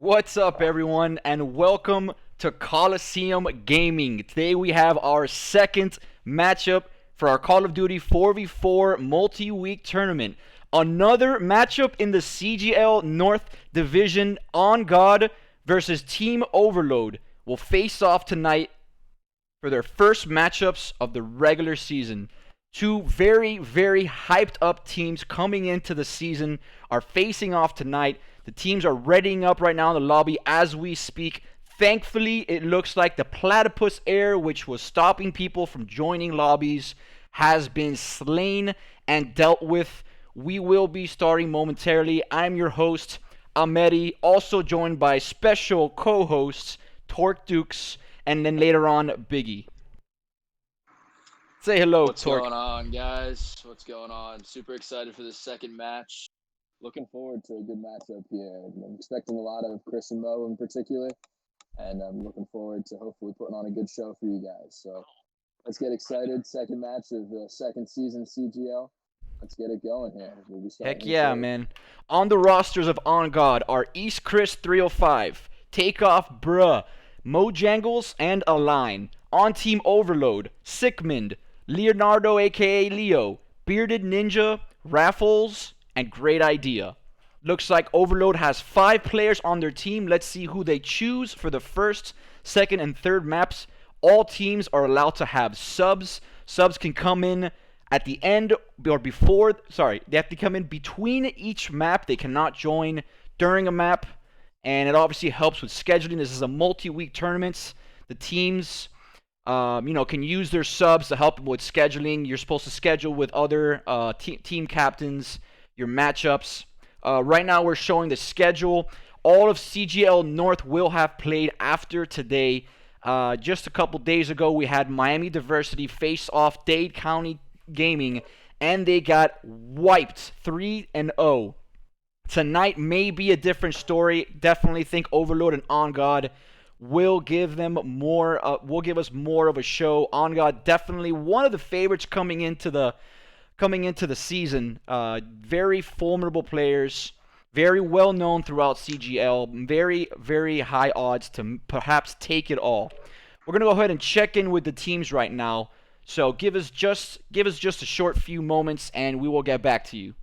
What's up, everyone, and welcome to Colosseum Gaming. Today we have our second matchup for our Call of Duty 4v4 multi-week tournament. Another matchup in the CGL North Division. OnGod versus Team Overload will face off tonight for their first matchups of the regular season. Two very, very hyped up teams coming into the season are facing off tonight. The teams are readying up right now in the lobby as we speak. Thankfully, it looks like the platypus air, which was stopping people from joining lobbies, has been slain and dealt with. We will be starting momentarily. I'm your host, Ameri, also joined by special co-hosts, Torque Dukes, and then later on, Biggie. Say hello, What's Torque. going on, guys? What's going on? Super excited for this second match. Looking forward to a good matchup here. I'm expecting a lot of Chris and Mo in particular, and I'm looking forward to hopefully putting on a good show for you guys. So let's get excited. Second match of the second season CGL. Let's get it going here. We'll be starting Heck yeah, shortly. man. On the rosters of OnGod are East Chris 305, Takeoff Bruh, Mojangles, and Align. On Team Overload, Sickmund, Leonardo aka Leo, Bearded Ninja, Raffles, and Great Idea. Looks like Overload has 5 players on their team. Let's see who they choose for the first, second, and third maps. All teams are allowed to have subs. Subs can come in at the end or before. Sorry, they have to come in between each map. They cannot join during a map. And it obviously helps with scheduling. This is a multi-week tournament. The teams can use their subs to help with scheduling. You're supposed to schedule with other team captains, your matchups. Right now we're showing the schedule. All of CGL North will have played after today. Just a couple days ago, we had Miami Diversity face off Dade County Gaming, and they got wiped 3-0. Tonight may be a different story. Definitely think Overload and OnGod will give them more. Will give us more of a show. OnGod definitely one of the favorites coming into the season. Very formidable players, very well known throughout CGL. Very, very high odds to perhaps take it all. We're gonna go ahead and check in with the teams right now. So give us just a short few moments, and we will get back to you.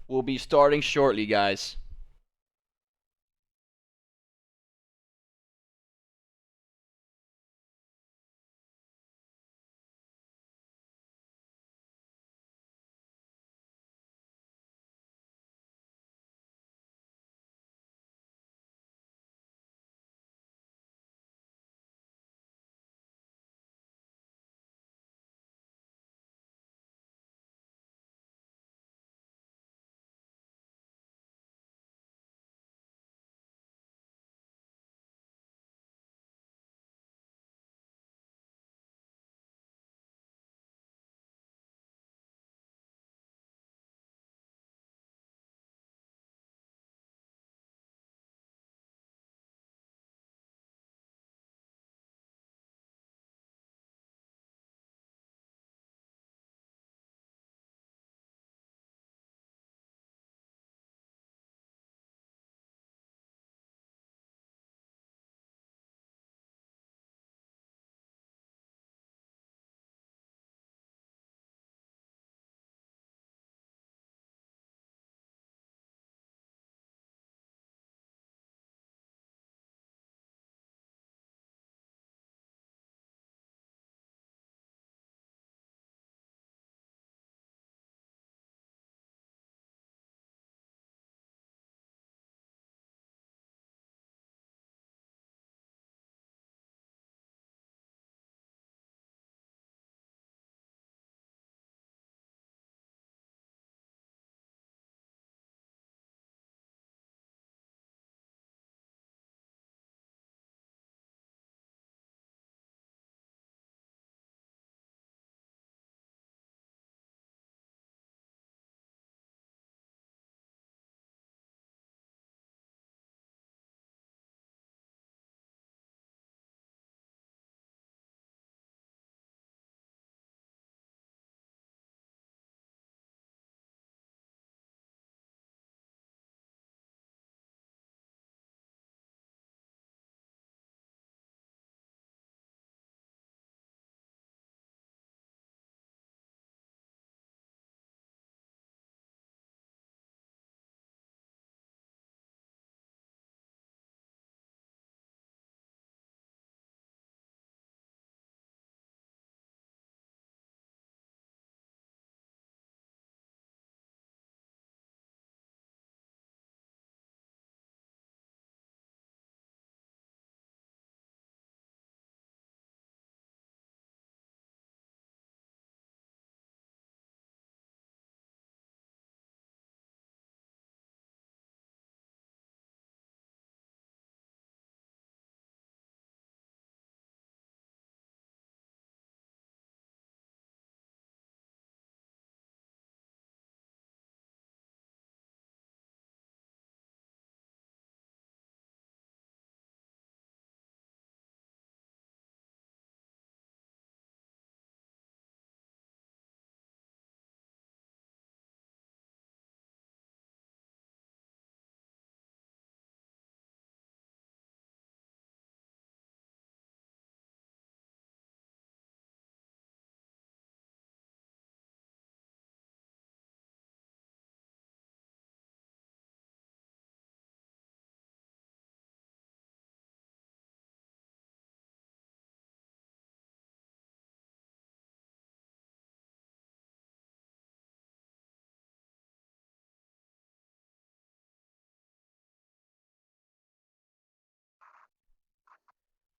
will be starting shortly, guys.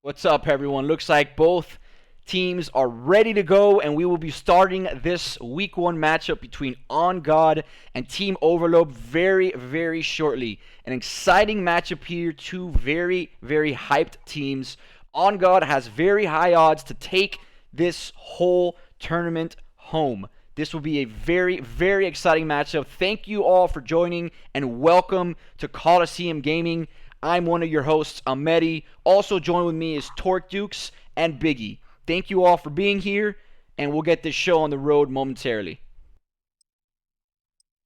What's up, everyone? Looks like both teams are ready to go, and we will be starting this week one matchup between OnGod and Team Overload very, very shortly. An exciting matchup here. Two very, very hyped teams. OnGod has very high odds to take this whole tournament home. This will be a very, very exciting matchup. Thank you all for joining, and welcome to Colosseum Gaming. I'm one of your hosts, Amedi. Also joined with me is Torque Dukes and Biggie. Thank you all for being here, and we'll get this show on the road momentarily.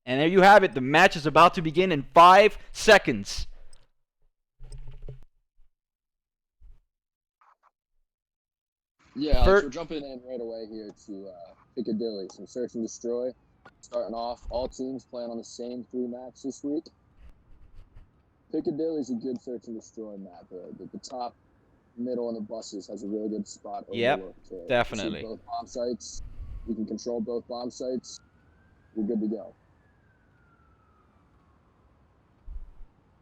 And there you have it. The match is about to begin in 5 seconds. Yeah, Alex, First, we're jumping in right away here to Piccadilly, some search and destroy. Starting off, all teams playing on the same 3 maps this week. Piccadilly's a good search and destroy map. The top, middle, and the buses has a really good spot overlooked. Definitely. Both bomb sites. You can control both bomb sites. You're good to go.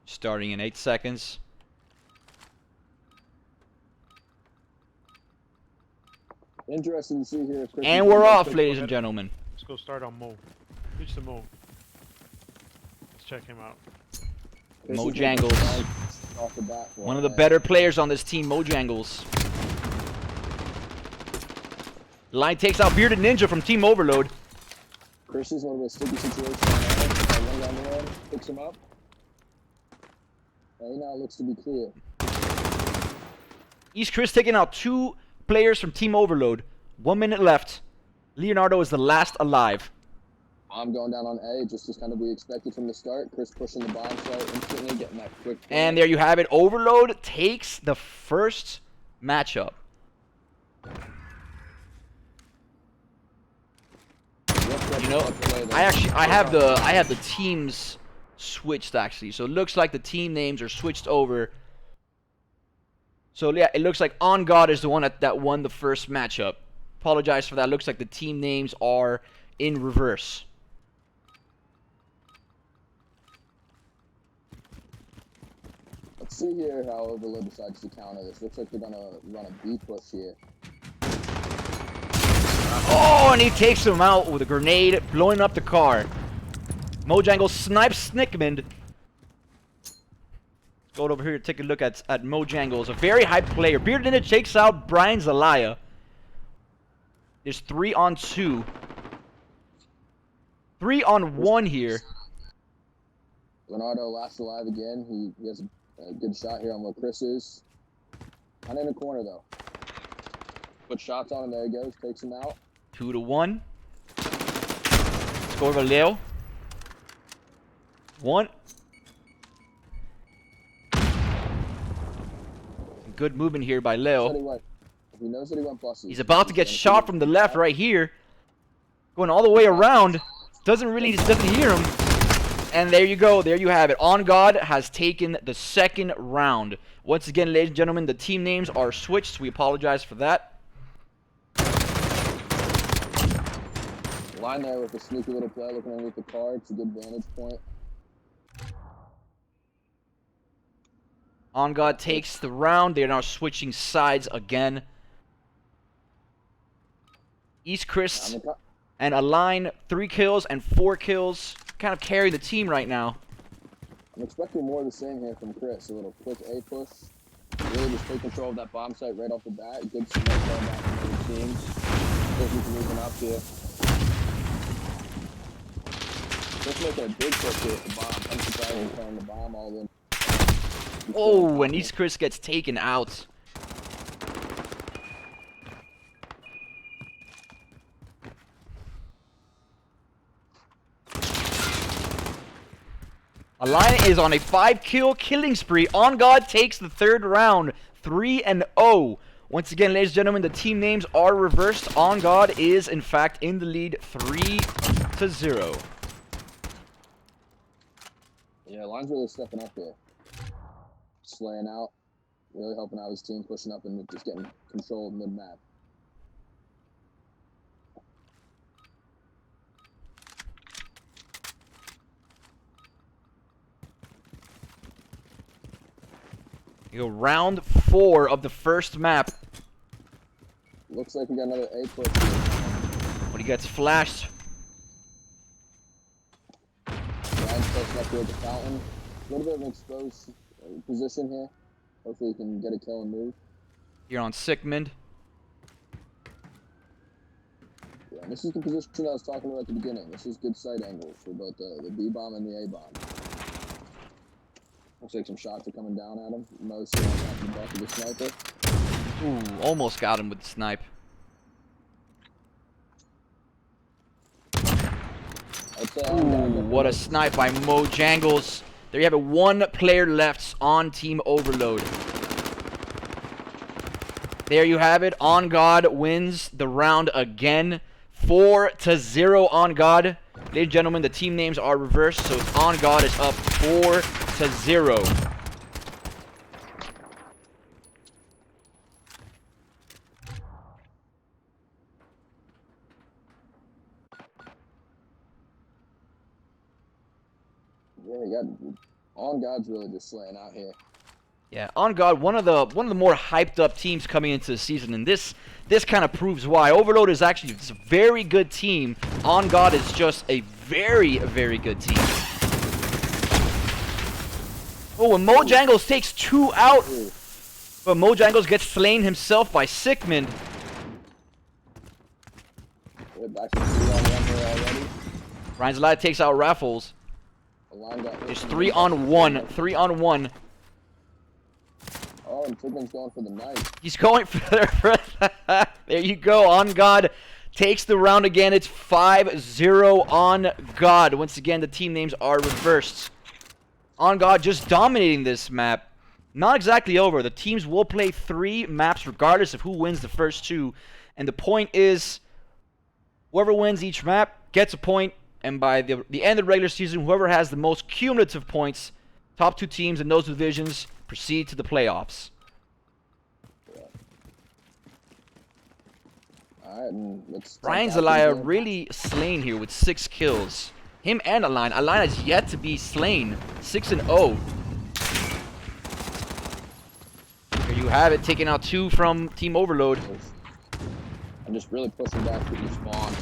Starting in 8 seconds. Interesting to see here. If And we're off, ladies and gentlemen. Let's go start on Mo. Reach the Mo. Let's check him out. Mojangles. Off the bat, One of the better players on this team, Mojangles. Line takes out Bearded Ninja from Team Overload. Chris is a little bit sticky situation. One down the road, picks him up. And now it looks to be clear. East Chris taking out 2 players from Team Overload. 1 minute left. Leonardo is the last alive. Bomb going down on A, just as kind of we expected from the start. Chris pushing the bomb site instantly, getting that quick. And there you have it. Overload takes the first matchup. You know, I have the teams switched actually. So it looks like the team names are switched over. So yeah, it looks like OnGod is the one that won the first matchup. Apologize for that. Looks like the team names are in reverse. Let's see here how Overload decides to counter this. Looks like they're gonna run a B push here. Oh, and he takes him out with a grenade, blowing up the car. Mojangles snipes Snickman. Let's go over here to take a look at Mojangles, a very high player. Bearded Ninja takes out Brian Zelaya. There's 3 on 2. 3 on 1 here. Leonardo last alive again. He has a good shot here on where Chris is. Not in the corner though. Put shots on him. There he goes. Takes him out. 2 to 1. Let's go over Leo. 1. Good movement here by Leo. He knows that he went buses. He's about to get shot from the left right here. Going all the way around. Doesn't hear him. And there you go. There you have it. OnGod has taken the second round. Once again, ladies and gentlemen, the team names are switched. We apologize for that. Line there with a sneaky little play, looking underneath the car. It's a good vantage point. OnGod takes the round. They're now switching sides again. East Chris and Align, 3 kills and 4 kills. Kind of carry the team right now. I'm expecting more of the same here from Chris. A little quick A push. Really just take control of that bomb site right off the bat. Good smoke going back from the other teams. He's moving up here. Just making a big push here at the bomb. I'm surprised he's throwing the bomb all in. Oh, and East Chris gets taken out. Alliance is on a 5-kill killing spree. OnGod takes the third round, 3-0. Once again, ladies and gentlemen, the team names are reversed. OnGod is, in fact, in the lead, 3-0. Yeah, Line's really stepping up here. Slaying out, really helping out his team, pushing up and just getting control of mid-map. You go round 4 of the first map. Looks like we got another A push here. When he gets flashed. Line's pushing up here at the fountain. A little bit of an exposed position here. Hopefully he can get a kill and move. Here on Sickmond. Yeah, this is the position I was talking about at the beginning. This is good sight angles for both the B-bomb and the A-bomb. Looks like some shots are coming down at him. Most on the back of the sniper. Ooh, almost got him with the snipe. Ooh, what a snipe by Mojangles. There you have it, 1 player left on Team Overload. There you have it. OnGod wins the round again. 4-0 OnGod. Ladies and gentlemen, the team names are reversed, so it's OnGod is up 4-0. Yeah, we got OnGod's really just slaying out here. Yeah, OnGod, one of the more hyped up teams coming into the season, and this kind of proves why. Overload is actually a very good team. OnGod is just a very, very good team. Oh, and Mojangles takes 2 out, but Mojangles gets slain himself by Sickman. We're back to 3-on-1 here already. Ryan Zelaya takes out Raffles. It's 3-on-1. 3-on-1. Oh, and Sigmund's going for the knife. He's going for there you go. OnGod takes the round again. It's 5-0 OnGod. Once again, the team names are reversed. OnGod just dominating this map. Not exactly over. The teams will play 3 maps regardless of who wins the first 2. And the point is, whoever wins each map gets a point. And by the end of the regular season, whoever has the most cumulative points, top 2 teams in those divisions, proceed to the playoffs. Alright, and let's... Ryan Zelaya really slain here with 6 kills. Him and Align. Align has yet to be slain. 6-0. Here you have it, taking out 2 from Team Overload. I'm just really pushing back to the spawn.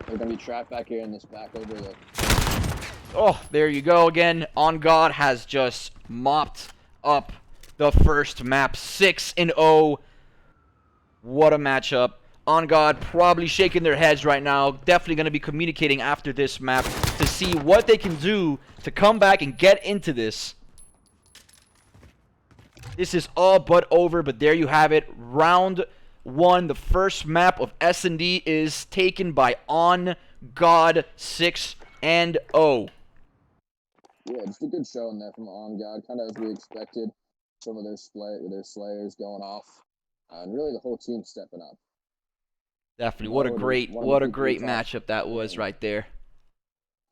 They're going to be trapped back here in this back overload. Oh, there you go again. OnGod has just mopped up the first map. 6-0. What a matchup. OnGod probably shaking their heads right now. Definitely going to be communicating after this map to see what they can do to come back and get into this. This is all but over, but there you have it. Round 1, the first map of S&D is taken by OnGod 6-0. Yeah, just a good showing there from OnGod, kind of as we expected. Some of their slayers going off, and really the whole team stepping up. Definitely, what a great matchup that was right there.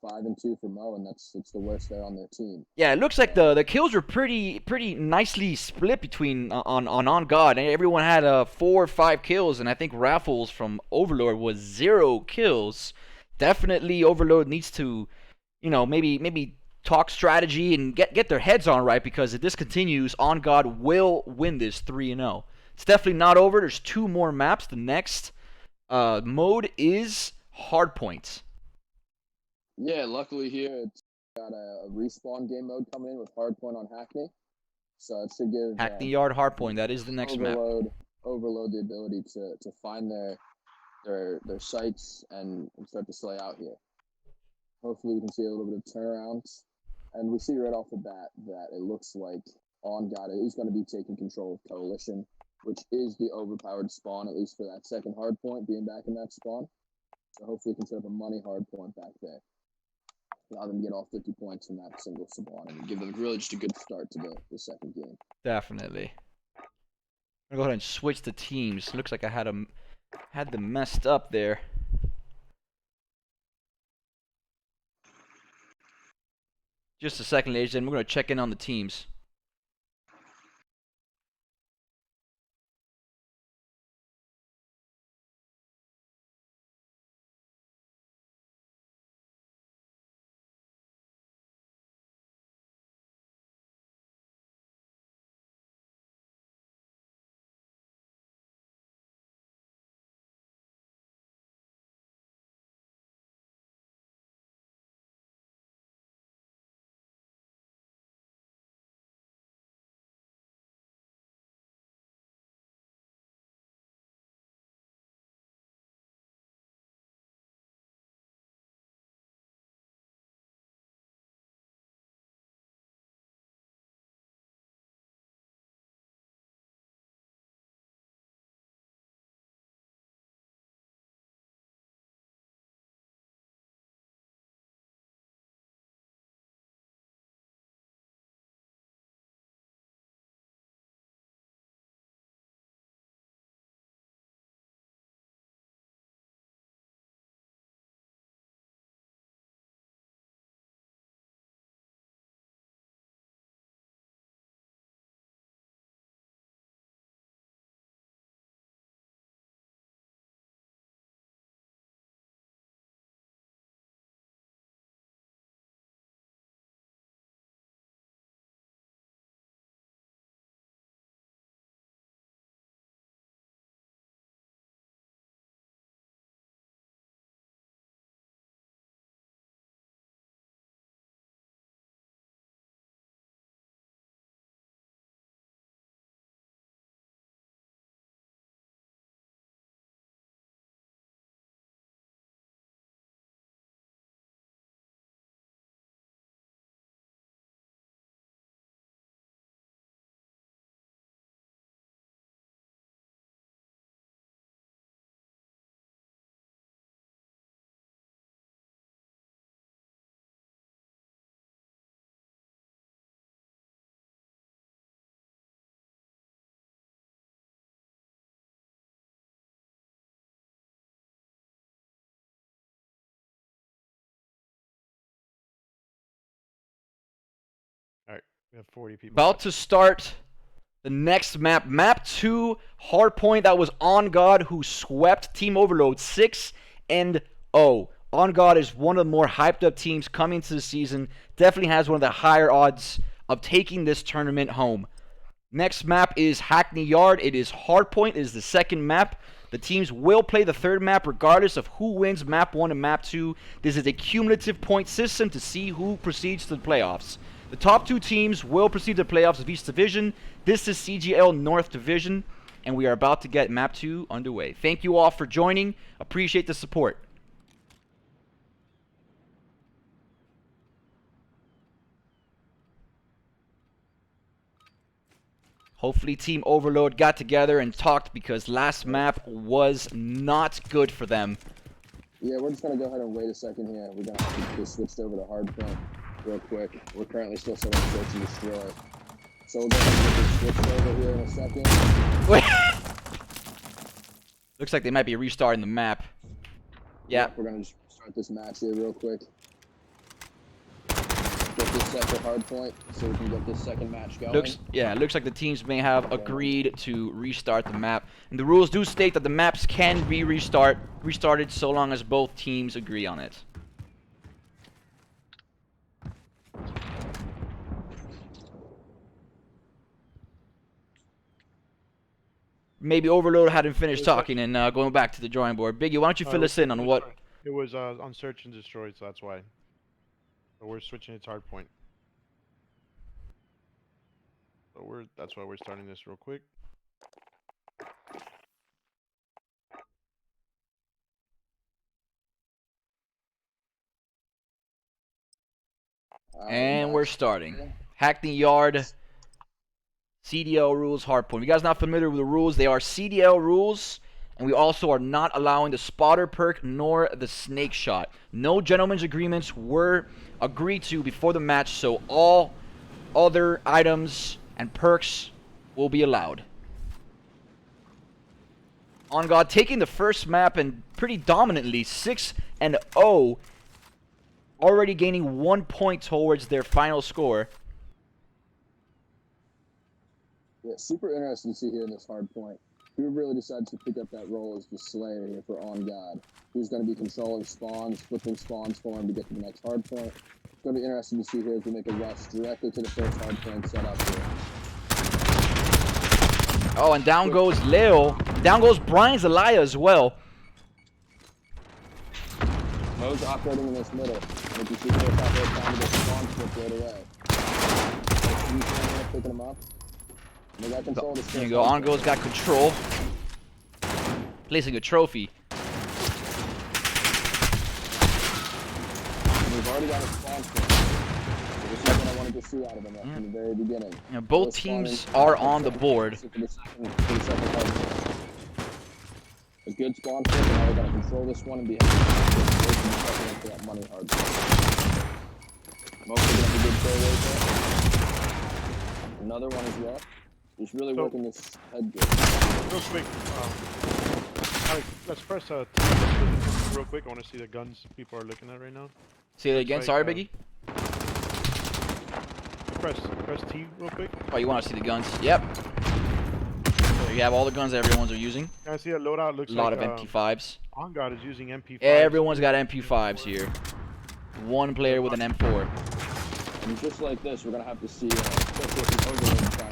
5-2 for Mo, and it's the worst there on their team. Yeah, it looks like the kills were pretty nicely split between on OnGod. Everyone had 4 or 5 kills, and I think Raffles from Overlord was 0 kills. Definitely, Overlord needs to, maybe talk strategy and get their heads on right, because if this continues, OnGod will win this 3-0. It's definitely not over. There's 2 more maps. The next mode is Hardpoint. Yeah, luckily here it's got a respawn game mode coming in with Hardpoint on Hackney, so it should give Hackney Yard Hardpoint. That is the next map. Overload the ability to find their sites and start to slay out here. Hopefully we can see a little bit of turnarounds, and we see right off the bat that it looks like OnGod is going to be taking control of Coalition, which is the overpowered spawn, at least for that second Hardpoint, being back in that spawn. So hopefully we can set up a money Hardpoint back there. Allow them to get all 50 points from that single spawn and give them really just a good start to the second game. Definitely. I'm gonna go ahead and switch the teams. Looks like I had them messed up there. Just a second, ladies and gentlemen. We're gonna check in on the teams. We have 40 people. About to start the next map. Map 2, Hardpoint. That was OnGod who swept Team Overload 6-0. OnGod is one of the more hyped up teams coming to the season. Definitely has one of the higher odds of taking this tournament home. Next map is Hackney Yard. It is Hardpoint. It is the second map. The teams will play the third map regardless of who wins map 1 and map 2. This is a cumulative point system to see who proceeds to the playoffs. The top 2 teams will proceed to the playoffs of each division. This is CGL North Division, and we are about to get map 2 underway. Thank you all for joining. Appreciate the support. Hopefully Team Overload got together and talked because last map was not good for them. Yeah, we're just gonna go ahead and wait a second here. We're gonna have to get switched over to Hardpoint real quick. We're currently still setting search and destroy. So we're gonna get this switched over here in a second. Wait. Looks like they might be restarting the map. Yeah. We're gonna just start this match here real quick. Get this set for Hardpoint so we can get this second match going. Looks like the teams may have agreed to restart the map. And the rules do state that the maps can be restarted so long as both teams agree on it. Maybe Overload hadn't finished talking and going back to the drawing board. Biggie, why don't you fill us in on what... It was on search and destroy, so that's why. So we're switching it to Hardpoint. So that's why we're starting this real quick. And we're starting. Hackney Yard, CDL rules, Hardpoint. If you guys not familiar with the rules, they are CDL rules, and we also are not allowing the spotter perk nor the snake shot. No gentlemen's agreements were agreed to before the match, so all other items and perks will be allowed. OnGod taking the first map and pretty dominantly 6-0, already gaining 1 point towards their final score. Yeah, super interesting to see here in this Hardpoint. Who really decided to pick up that role as the Slayer here for OnGod? Who's going to be controlling spawns, flipping spawns for him to get to the next Hardpoint? It's going to be interesting to see here as we make a rush directly to the first Hardpoint setup here. Oh, and down goes Leo. Down goes Brian Zelaya as well. Mo's operating in this middle. And if you see Mo's operating trying to get spawn flip right away. Picking him up. They got control of this. There you go. OnGod's got control. Placing a trophy. We've already got a spawn flip. So this is what I wanted to see out of them from the very beginning. Yeah, both teams are on the board. For the second a good spawn flip, and now we're going to control this one and be able to for that money hard. Mostly going to be good play right there. Another one as well. Just really working this head good. Real quick, Alex, let's press real quick. I want to see the guns people are looking at right now. Say that again. Sorry, Biggie. Press T real quick. Oh, you want to see the guns? Yep. So you have all the guns that everyone's are using. Can I see a loadout? Looks A lot like of MP5s. OnGod is using MP5s. Everyone's got MP5s here. One player with an M4. And just like this, we're going to have to see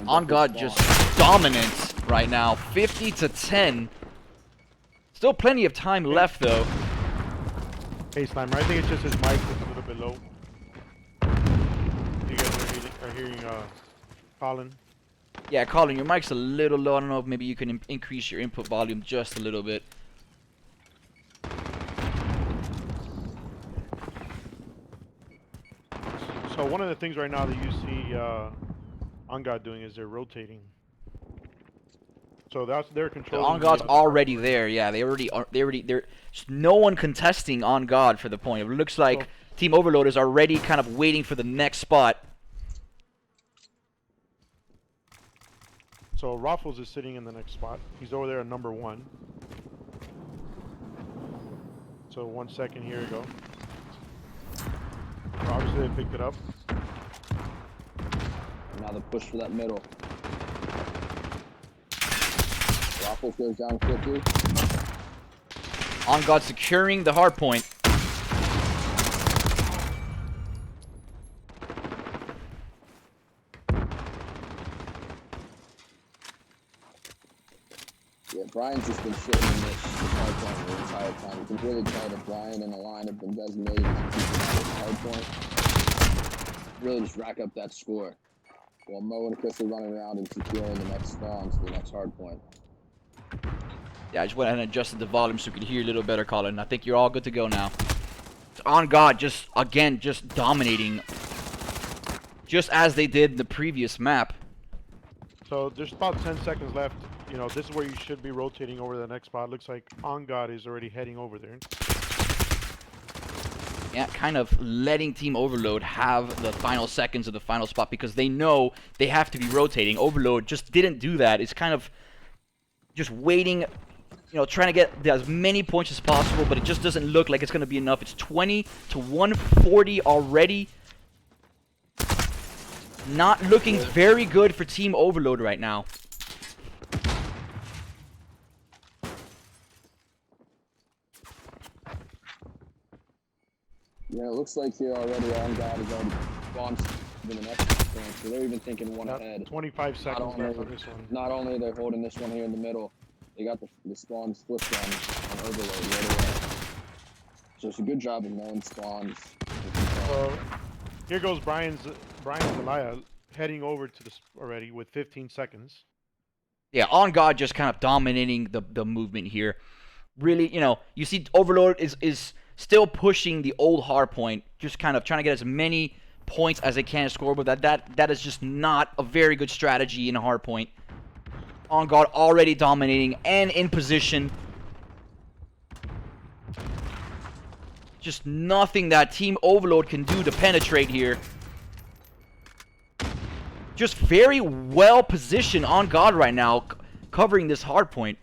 OnGod just dominant right now. 50-10. Still plenty of time left though. Hey Slimer, I think it's just his mic that's a little bit low. You guys are hearing Colin. Yeah, Colin, your mic's a little low. I don't know if maybe you can increase your input volume just a little bit. So one of the things right now that you see OnGod doing is they're rotating. So they're controlling. OnGod's already there. Yeah, there's no one contesting OnGod for the point. It looks like Team Overload is already kind of waiting for the next spot. So Raffles is sitting in the next spot. He's over there at number 1. So 1 second, here we go. Obviously they picked it up. Now the push for that middle. Waffles goes down quickly. OnGod securing the hard point. Yeah, Brian's just been sitting in this hard point the entire time. You can really tell that Brian and the line have been designated as keeping hard point. Really just rack up that score. While Mo and Chris are running around and securing the next spawns for the next hard point. Yeah, I just went ahead and adjusted the volume so you could hear a little better, Colin. I think you're all good to go now. OnGod just, again, just dominating. Just as they did the previous map. So there's about 10 seconds left. You know, this is where you should be rotating over the next spot. Looks like OnGod is already heading over there. Yeah, kind of letting Team Overload have the final seconds of the final spot because they know they have to be rotating. Overload just didn't do that. It's kind of just waiting, you know, trying to get as many points as possible, but it just doesn't look like it's going to be enough. It's 20 to 140 already. Not looking very good for Team Overload right now. Yeah, it looks like here already OnGod is already spawned to the next point, so they're even thinking one ahead. 25 seconds left on this one. Not only are they holding this one here in the middle, they got the spawns flipped on Overload right away. So it's a good job of knowing spawns. So here goes Brian Zelaya heading over to this already with 15 seconds. Yeah, OnGod just kind of dominating the movement here. Really, you know, you see Overload is still pushing the old hardpoint, just kind of trying to get as many points as they can to score, but that is just not a very good strategy in a hardpoint. OnGod already dominating and in position. Just nothing that Team Overload can do to penetrate here. Just very well positioned OnGod right now, covering this hardpoint.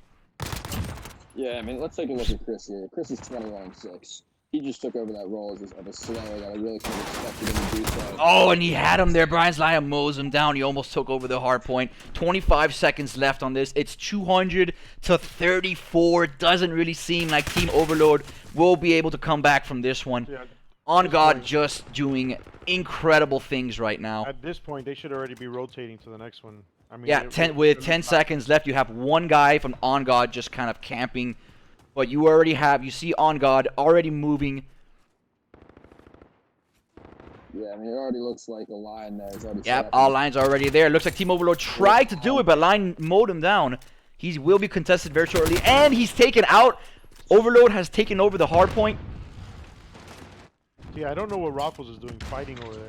Yeah, I mean, let's take a look at Chris here. Chris is 21-6. He just took over that role of a slayer that I really could have expected him to do so. Oh, and he had him there. Brian Zelaya mows him down. He almost took over the hard point. 25 seconds left on this. It's 200 to 34. Doesn't really seem like Team Overload will be able to come back from this one. Yeah, OnGod just doing incredible things right now. at this point, they should already be rotating to the next one. I mean, Yeah, with 10 seconds left, you have one guy from OnGod just kind of camping. But you already have, you see OnGod already moving. Yeah, I mean, it already looks like a line there. It's already Yep, all lines are already there. Looks like Team Overload tried to do it, but line mowed him down. He will be contested very shortly, and he's taken out. Overload has taken over the hard point. Yeah, I don't know what Raffles is doing fighting over there.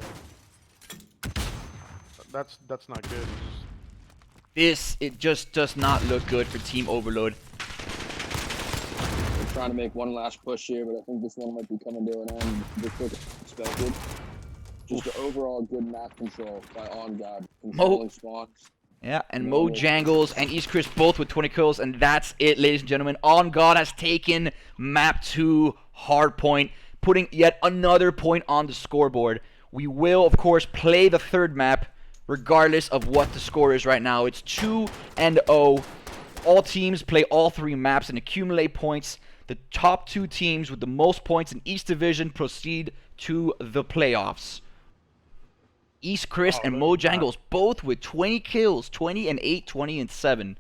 That's not good. It just does not look good for Team Overload. They're trying to make one last push here, but I think this one might be coming to an end before expected. Just the overall good map control by OnGod, controlling spawns. Yeah, and Mo Jangles and East Chris both with 20 kills, and that's it, ladies and gentlemen. OnGod has taken map 2 hardpoint, putting yet another point on the scoreboard. We will, of course, play the third map, regardless of what the score is right now. It's 2-0. All teams play all 3 maps and accumulate points. The top 2 teams with the most points in each division proceed to the playoffs. East Chris and Mo Jangles both with 20 kills, 20 and 8, 20 and 7.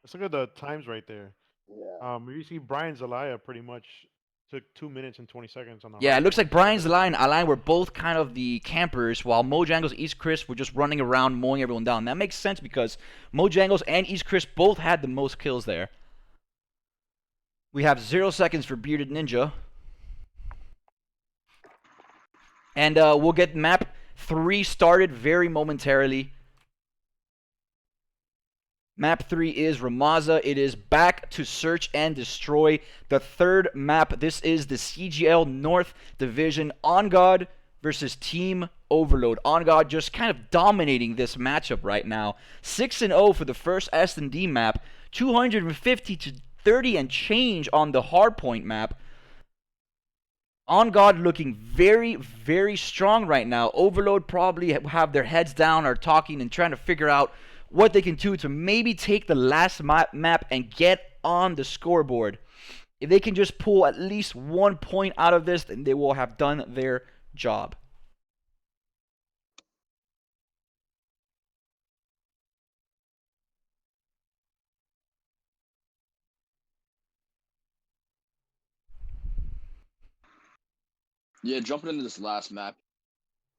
Let's look at the times right there. Yeah. You see Brian Zelaya pretty much took 2 minutes and 20 seconds on the Yeah, it looks like Brian's line and Alain were both kind of the campers, while Mo Jangles and East Chris were just running around mowing everyone down. That makes sense because Mo Jangles and East Chris both had the most kills there. We have 0 seconds for Bearded Ninja. And we'll get map 3 started very momentarily. Map 3 is Ramaza. It is back to search and destroy. The third map, this is the CGL North Division. OnGod versus Team Overload. OnGod just kind of dominating this matchup right now. 6-0 for the first S&D map. 250 to 30 and change on the Hardpoint map. OnGod looking very, very strong right now. Overload probably have their heads down, are talking and trying to figure out what they can do to maybe take the last map and get on the scoreboard. If they can just pull at least 1 point out of this, then they will have done their job. Yeah, jumping into this last map,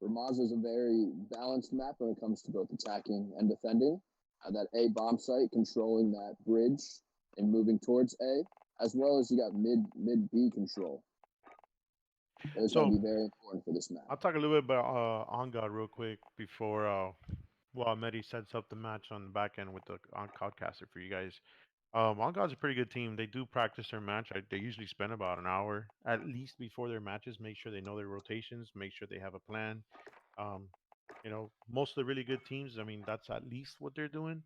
Ramaz is a very balanced map when it comes to both attacking and defending. That A bomb site controlling that bridge and moving towards A, as well as you got mid B control. Those So- going to be very important for this map. I'll talk a little bit about OnGod real quick before Mehdi sets up the match on the back end with the Codcaster for you guys. OnGod's a pretty good team. They do practice their match. They usually spend about an hour at least before their matches. Make sure they know their rotations. Make sure they have a plan. Most of the really good teams, I mean, that's at least what they're doing.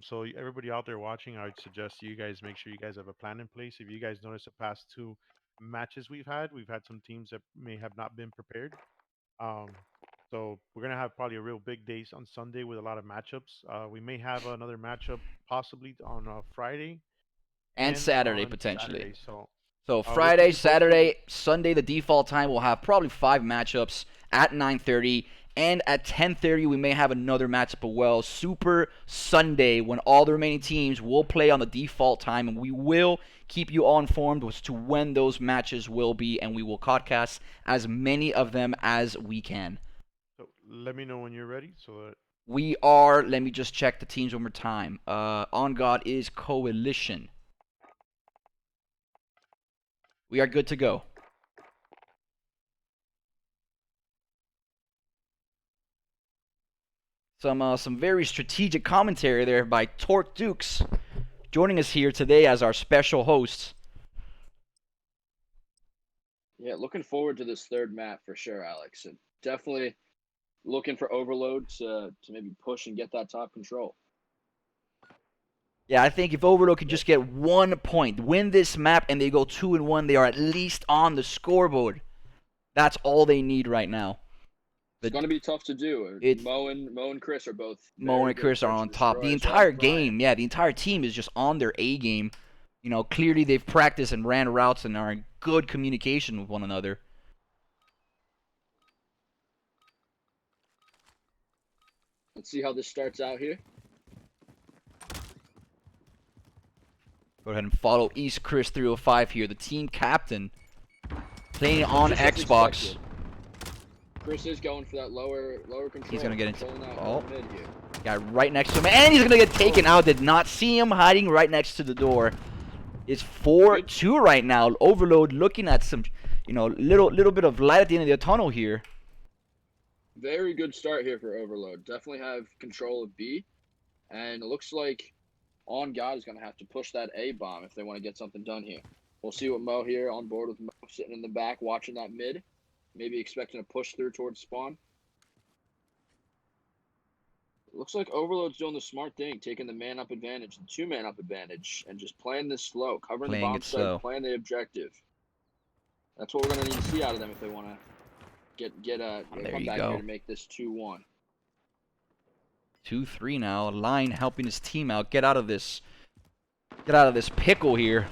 So everybody out there watching, I would suggest you guys make sure you guys have a plan in place. If you guys notice the past 2 matches we've had some teams that may have not been prepared. So we're gonna have probably a real big day on Sunday with a lot of matchups. We may have another matchup possibly on Friday And Saturday, on potentially. Saturday. So So we'll Friday, keep you posted. Saturday, Sunday, the default time, we'll have probably 5 matchups at 9:30. And at 10:30, we may have another matchup as well. Super Sunday, when all the remaining teams will play on the default time. And we will keep you all informed as to when those matches will be. And we will podcast as many of them as we can. So let me know when you're ready so that We are, let me just check the teams one more time. OnGod is Coalition. We are good to go. Some very strategic commentary there by Torque Dukes, joining us here today as our special host. Yeah, looking forward to this third map for sure, Alex. And definitely looking for Overload to maybe push and get that top control. Yeah, I think if Overload can just get 1 point, win this map, and they go 2-1, they are at least on the scoreboard. That's all they need right now. It's going to be tough to do. Mo and Chris are both. Mo and Chris are on top. The entire game, the entire team is just on their A game. Clearly they've practiced and ran routes and are in good communication with one another. Let's see how this starts out here. Go ahead and follow East Chris 305 here, the team captain, playing on Xbox. Chris is going for that lower control. He's gonna get into mid here. Guy right next to him, and he's gonna get taken out. Did not see him hiding right next to the door. It's 4-2 right now. Overload looking at some, little bit of light at the end of the tunnel here. Very good start here for Overload. Definitely have control of B, and it looks like OnGod is gonna have to push that A bomb if they want to get something done here. We'll see what Mo here on board with Mo sitting in the back watching that mid. Maybe expecting a push through towards spawn. Looks like Overload's doing the smart thing, taking the man-up advantage, the 2-man-up advantage, and just playing this slow, covering the bomb site, playing the objective. That's what we're going to need to see out of them if they want to get a comeback here to make this 2-1. 2-3 now. Line helping his team out. Get out of this pickle here.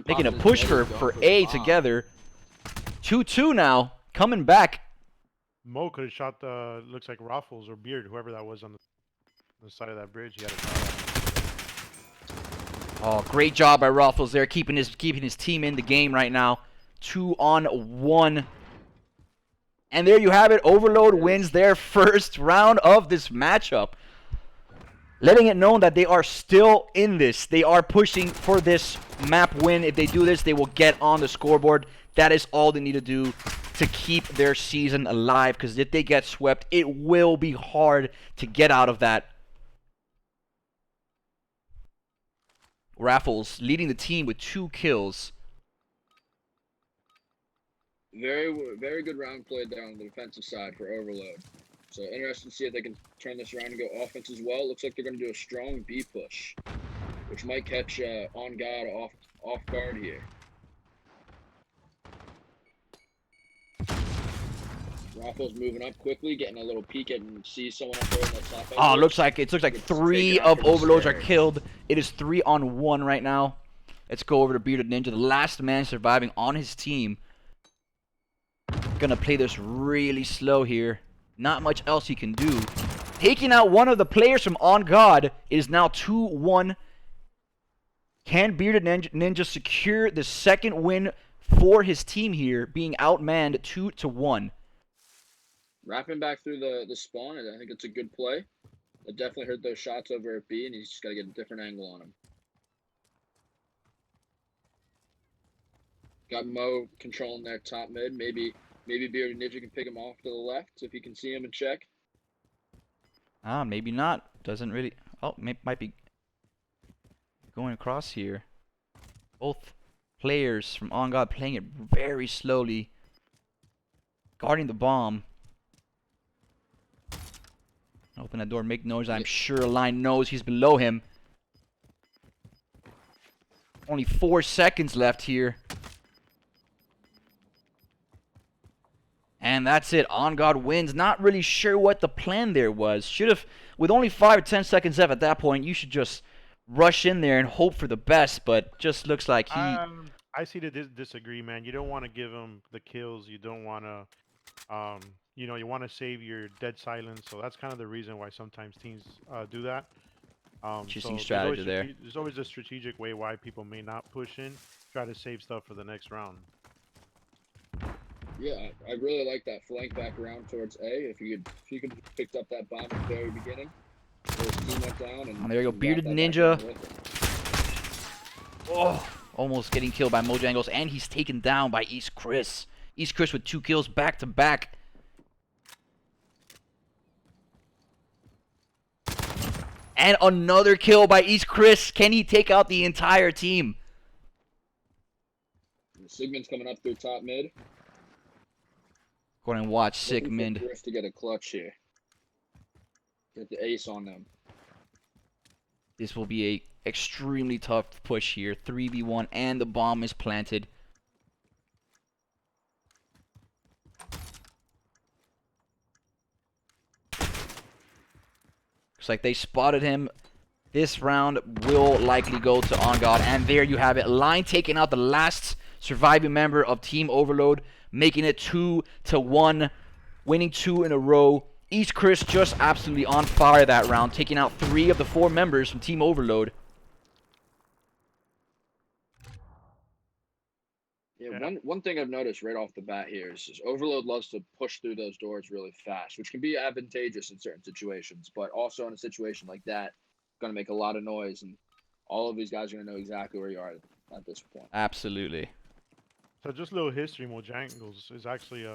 Making a push for A together. 2-2 now. Coming back. Mo could have shot looks like Raffles or Beard, whoever that was on the side of that bridge. He had a shot. Oh, great job by Raffles there, keeping his team in the game right now. 2-on-1. And there you have it. Overload wins their first round of this matchup. Letting it known that they are still in this. They are pushing for this map win. If they do this, they will get on the scoreboard. That is all they need to do to keep their season alive. Because if they get swept, it will be hard to get out of that. Raffles leading the team with 2 kills. Very, very good round played there on the defensive side for Overload. So interesting to see if they can turn this around and go offense as well. Looks like they're going to do a strong B push. which might catch OnGod off guard here. Raffles moving up quickly, getting a little peek and see someone up there in that top. Oh, it looks like 3 of Overlords are killed. It is 3-on-1 right now. Let's go over to Bearded Ninja, the last man surviving on his team. Gonna play this really slow here. Not much else he can do. Taking out one of the players from OnGod. It is now 2-1. Can Bearded Ninja secure the second win for his team here, being outmanned 2-1? Wrapping back through the spawn, I think it's a good play. I definitely heard those shots over at B, and he's just got to get a different angle on him. Got Mo controlling that top mid. Maybe Bearded Ninja can pick him off to the left if he can see him and check. Maybe not. Doesn't really. Oh, might be going across here. Both players from OnGod playing it very slowly, guarding the bomb. Open that door, make noise. I'm sure Line knows he's below him. Only 4 seconds left here. And that's it. OnGod wins. Not really sure what the plan there was. Should have, with only 5 or 10 seconds left at that point, you should just rush in there and hope for the best. But just looks like he... I see the disagree, man. You don't want to give him the kills. You don't want to... you know, you want to save your dead silence, so that's kind of the reason why sometimes teams do that. Interesting strategy there. There's always a strategic way why people may not push in, try to save stuff for the next round. Yeah, I really like that flank back around towards A. If you could have picked up that bomb at the very beginning, where his team went down, and there you go, Bearded Ninja. Oh, almost getting killed by Mojangles, and he's taken down by East Chris. East Chris with 2 kills back to back. And another kill by East Chris. Can he take out the entire team? Sigmund's coming up through top mid. Go ahead and watch Sigmund. Chris to get a clutch here. Get the ace on them. This will be a extremely tough push here. 3v1 and the bomb is planted. Looks like they spotted him. This round will likely go to OnGod. And there you have it. Line taking out the last surviving member of Team Overload, making it 2-1, winning 2 in a row. East Chris just absolutely on fire that round, taking out 3 of the 4 members from Team Overload. Yeah, one thing I've noticed right off the bat here is Overload loves to push through those doors really fast, which can be advantageous in certain situations, but also in a situation like that, it's going to make a lot of noise, and all of these guys are going to know exactly where you are at this point. Absolutely. So just a little history, Mojangles is actually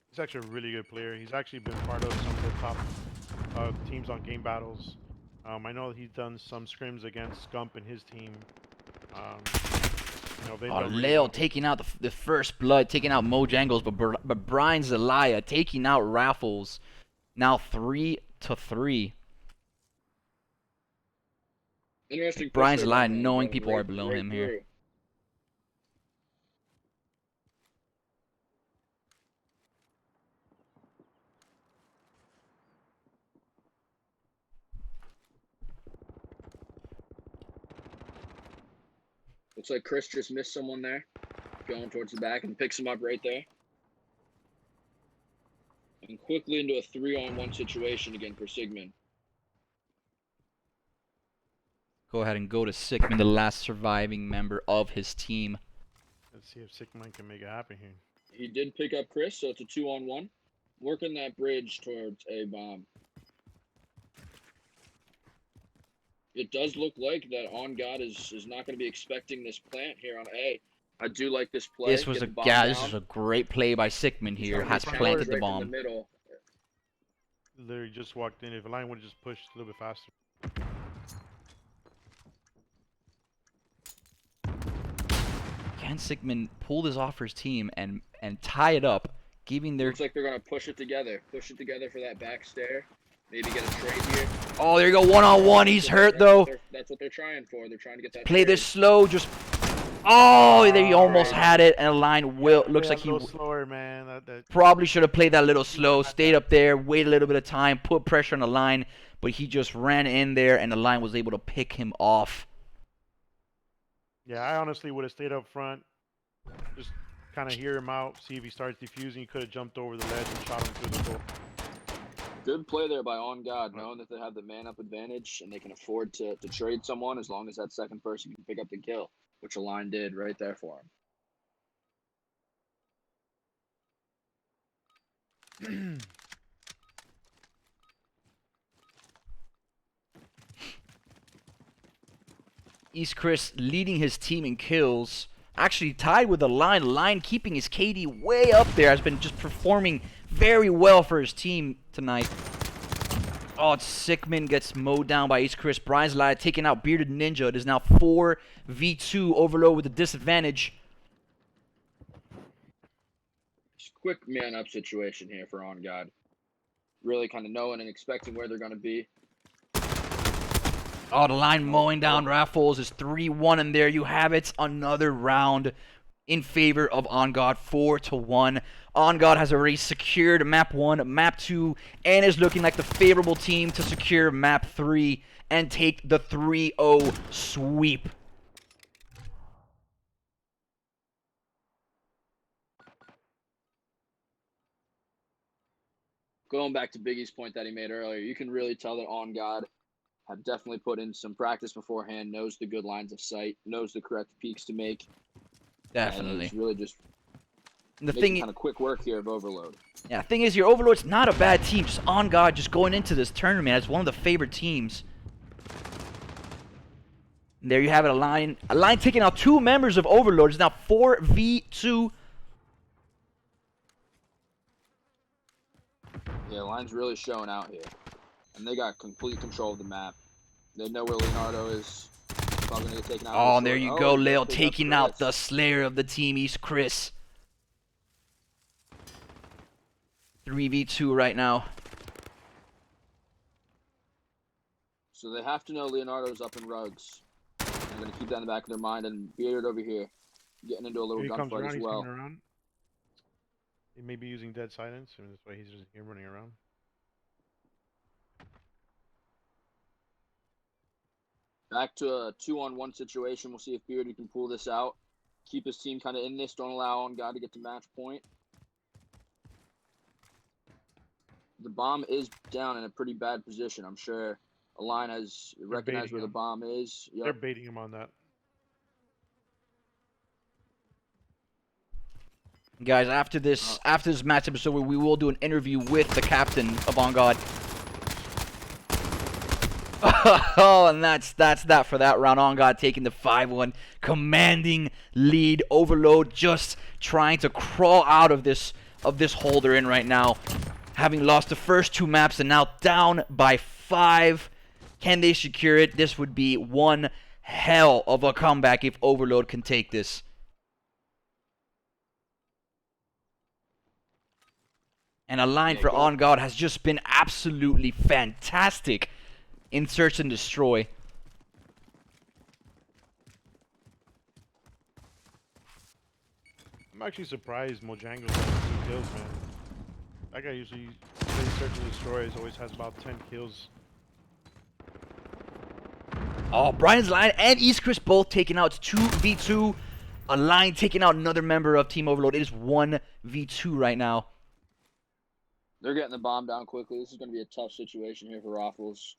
he's actually a really good player. He's actually been part of some of the top teams on game battles. I know he's done some scrims against Scump and his team. You know, Leo taking out the first blood, taking out Mojangles, but Brian Zelaya taking out Raffles. Now 3-3. Interesting. Brian Zelaya knowing people are below him here. Looks like Chris just missed someone there. Going towards the back and picks him up right there. And quickly into a 3-on-1 situation again for Sigmund. Go ahead and go to Sigmund, the last surviving member of his team. Let's see if Sigmund can make it happen here. He did pick up Chris, so it's a 2-on-1. Working that bridge towards a bomb. It does look like that OnGod is not going to be expecting this plant here on A. I do like this play. This was a great play by Sigmund here. Has planted the bomb. In the middle. Literally just walked in. If Lion would have just pushed a little bit faster. Can Sigmund pull this off for his team and tie it up, giving their... Looks like they're going to push it together. Push it together for that back stair. Maybe get a trade here. Oh, there you go, one-on-one. He's hurt, though. That's what they're trying for. They're trying to get that Play trade. this slow, just... Oh, there he almost Right. had it, and line will... Yeah, Looks play like a he little slower, man. probably should have played that a little slow, had stayed that. up there, waited a little bit of time, put pressure on the line, but he just ran in there, and the line was able to pick him off. Yeah, I honestly would have stayed up front, just kind of hear him out, see if he starts defusing. He could have jumped over the ledge and shot him through the goal. Good play there by OnGod, knowing that they have the man-up advantage and they can afford to trade someone as long as that second person can pick up the kill, which Align did right there for him. East Chris leading his team in kills. Actually tied with the line. Line keeping his KD way up there. Has been just performing very well for his team tonight. Oh, Sickman gets mowed down by East Chris. Brian's Lad taking out Bearded Ninja. It is now 4v2 Overload with a disadvantage. Quick man-up situation here for OnGod. Really kind of knowing and expecting where they're going to be. Oh, the line mowing down Raffles is 3-1, and there you have it. Another round in favor of OnGod, 4-1. OnGod has already secured map 1, map 2, and is looking like the favorable team to secure map 3 and take the 3-0 sweep. Going back to Biggie's point that he made earlier, you can really tell that OnGod have definitely put in some practice beforehand, knows the good lines of sight, knows the correct peaks to make. Definitely. And really just The making thing, kind of quick work here of Overload. yeah, thing is, your Overlord's not a bad team. Just OnGod just going into this tournament as one of the favorite teams. And there you have it, a line taking out 2 members of Overlord. It's now 4v2. Yeah, line's really showing out here. And they got complete control of the map. They know where Leonardo is. Probably gonna get taken out. Oh, and there you go, Leo, they got taking out the Chris. Slayer of the team, East Chris. 3v2 right now. So they have to know Leonardo's up in rugs. They're gonna keep that in the back of their mind. And Beard over here, getting into a little Here he comes gunfight around, as he's well. coming around. He may be using dead silence, and that's why he's just here running around. Back to a 2-on-1 situation. We'll see if Beardy can pull this out. Keep his team kind of in this. Don't allow OnGod to get to match point. The bomb is down in a pretty bad position. I'm sure Align has recognized where the bomb is. Yep. They're baiting him on that. Guys, after this match episode, we will do an interview with the captain of OnGod. Oh, and that's that for that round. OnGod taking the 5-1 commanding lead. Overload just trying to crawl out of this hole they're in right now, having lost the first 2 maps and now down by 5. Can they secure it? This would be one hell of a comeback if Overload can take this. And a line for OnGod has just been absolutely fantastic in Search and Destroy. I'm actually surprised Mojangles has 2 kills, man. That guy usually plays Search and Destroy, always has about 10 kills. Oh, Brian's line and East Chris both taking out. It's 2v2. A line taking out another member of Team Overload. It is 1v2 right now. They're getting the bomb down quickly. This is going to be a tough situation here for Raffles.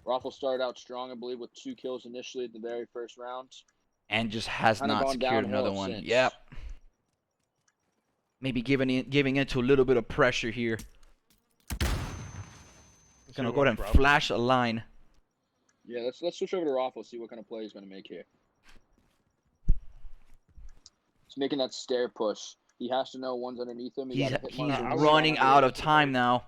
Raffles started out strong, I believe, with 2 kills initially at the very first round. And just has Kinda not gone secured downhill another one. since. Yep. Maybe giving into a little bit of pressure here. Gonna go ahead and flash a line. Yeah, let's switch over to Raffles, see what kind of play he's going to make here. He's making that stair push. He has to know one's underneath him. He's He's running out of time now.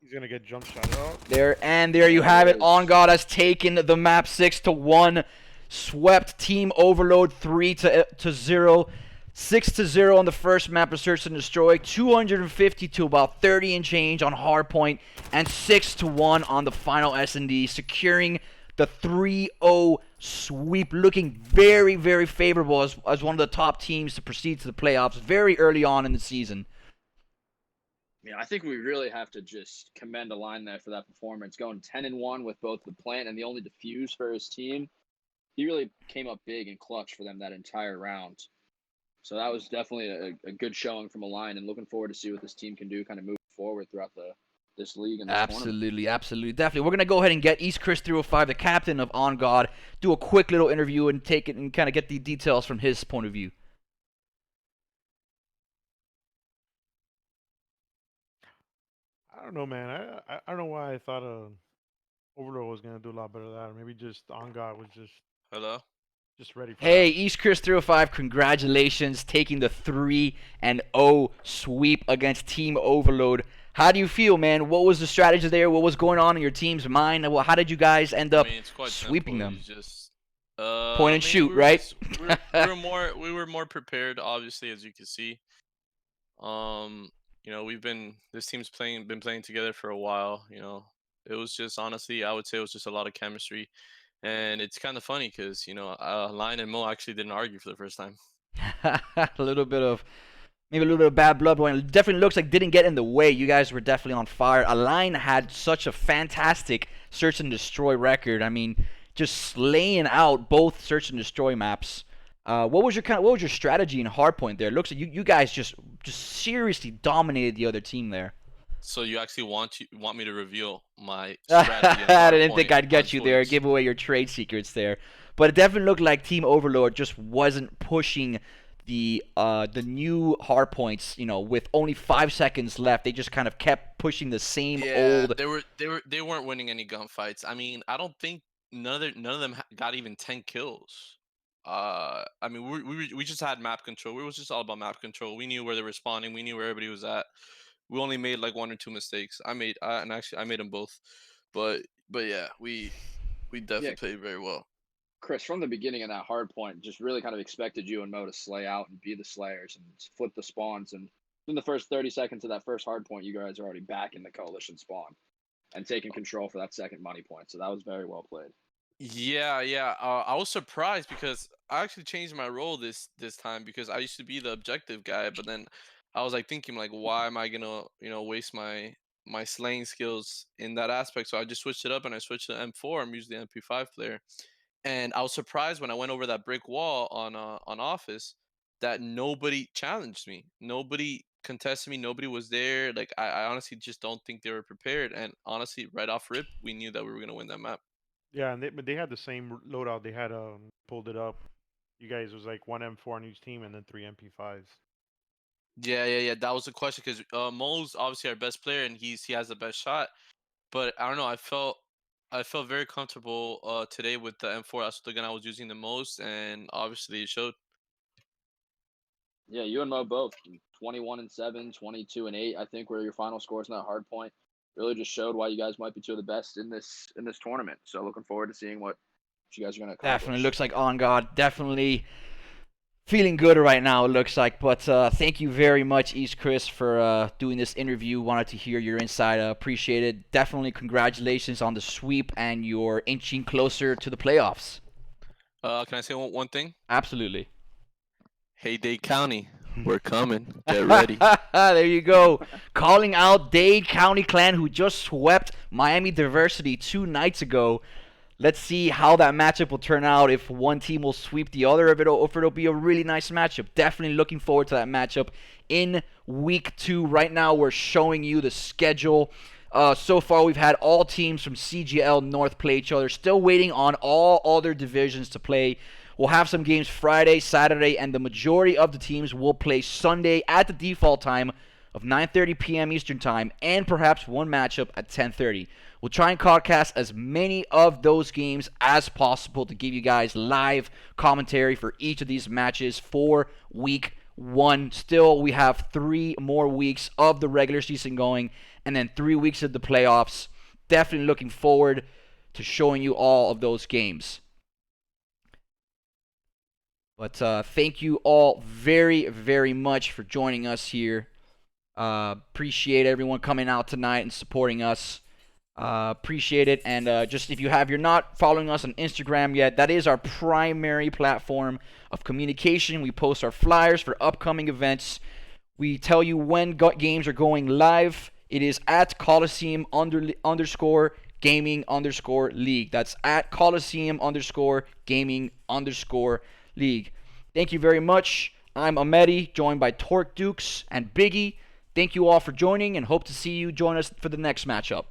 He's gonna get jump shot out. There you have it. OnGod has taken the map 6-1. Swept Team Overload 3-0. 6-0 on the first map of Search and Destroy, 250 to about 30 and change on Hardpoint, and 6-1 on the final S&D, securing the 3-0 sweep, looking very, very favorable as one of the top teams to proceed to the playoffs very early on in the season. Yeah, I think we really have to just commend Align there for that performance, going 10-1 with both the plant and the only defuse for his team. He really came up big and clutch for them that entire round. So that was definitely a good showing from Align, and looking forward to see what this team can do kind of moving forward throughout this league and this tournament. Absolutely. Definitely. We're going to go ahead and get East Chris 305, the captain of OnGod, do a quick little interview and take it and kind of get the details from his point of view. I don't know, man. I don't know why I thought Overlord was gonna do a lot better than that. Or maybe just On God was Hello? just ready for Hey, that. East Chris 305, congratulations taking the 3-0 sweep against Team Overload. How do you feel, man? What was the strategy there? What was going on in your team's mind? How did you guys end up It's quite sweeping simple. them? It's just Point and shoot, right? we were more prepared, obviously, as you can see. This team's been playing together for a while. It was just, honestly, I would say it was just a lot of chemistry, and it's kind of funny because Lion and Mo actually didn't argue for the first time. Maybe a little bit of bad blood, but it definitely looks like didn't get in the way. You guys were definitely on fire. Align had such a fantastic search and destroy record. I mean, just slaying out both search and destroy maps. What was your strategy in Hardpoint there? It looks like you guys just seriously dominated the other team there. So you actually want me to reveal my strategy? I didn't think I'd get you there, give away your trade secrets there. But it definitely looked like Team Overlord just wasn't pushing the new hard points, with only 5 seconds left. They just kind of kept pushing the same old. They weren't winning any gunfights. I mean, I don't think none of them got even 10 kills. I mean, we just had map control. It was just all about map control. We knew where they were spawning. We knew where everybody was at. We only made like 1 or 2 mistakes. I made them both, but yeah, we definitely played very well. Chris, from the beginning of that hard point, just really kind of expected you and Mo to slay out and be the slayers and flip the spawns. And in the first 30 seconds of that first hard point, you guys are already back in the coalition spawn and taking control for that second money point. So that was very well played. Yeah. I was surprised because I actually changed my role this time, because I used to be the objective guy, but then I was like thinking, like, why am I gonna waste my slaying skills in that aspect? So I just switched it up and I switched to M4. I'm usually the MP5 player. And I was surprised when I went over that brick wall on Office that nobody challenged me. Nobody contested me. Nobody was there. Like, I honestly just don't think they were prepared. And honestly, right off rip, we knew that we were gonna win that map. Yeah, and they had the same loadout. They had pulled it up. You guys was like 1 M4 on each team and then 3 MP5s. Yeah. That was the question, because Mo's obviously our best player and he has the best shot. But I don't know. I felt very comfortable today with the M4. That's the gun I was using the most, and obviously it showed. Yeah, you and Mo both 21-7, 22-8. I think were your final scores in that hard point. Really just showed why you guys might be two of the best in this tournament. So looking forward to seeing what you guys are going to accomplish. Definitely looks like OnGod. Definitely feeling good right now, it looks like. But thank you very much, East Chris, for doing this interview. Wanted to hear your insight. Appreciate it. Definitely congratulations on the sweep, and you're inching closer to the playoffs. Can I say one thing? Absolutely. Hey, Dade County, we're coming. Get ready. There you go. Calling out Dade County Clan, who just swept Miami Diversity 2 nights ago. Let's see how that matchup will turn out, if one team will sweep the other, if it'll be a really nice matchup. Definitely looking forward to that matchup in Week 2. Right now, we're showing you the schedule. So far, we've had all teams from CGL North play each other. Still waiting on all other divisions to play. We'll have some games Friday, Saturday, and the majority of the teams will play Sunday at the default time of 9:30 p.m. Eastern Time, and perhaps one matchup at 10:30. We'll try and podcast as many of those games as possible to give you guys live commentary for each of these matches for Week 1. Still, we have 3 more weeks of the regular season going, and then 3 weeks of the playoffs. Definitely looking forward to showing you all of those games. But thank you all very, very much for joining us here. Appreciate everyone coming out tonight and supporting us. Appreciate it. And just if you're not following us on Instagram yet, that is our primary platform of communication. We post our flyers for upcoming events. We tell you when games are going live. It is at Colosseum underscore gaming underscore league. That's at Colosseum underscore gaming underscore league. Thank you very much. I'm Amedi, joined by Torque Dukes and Biggie. Thank you all for joining, and hope to see you join us for the next matchup.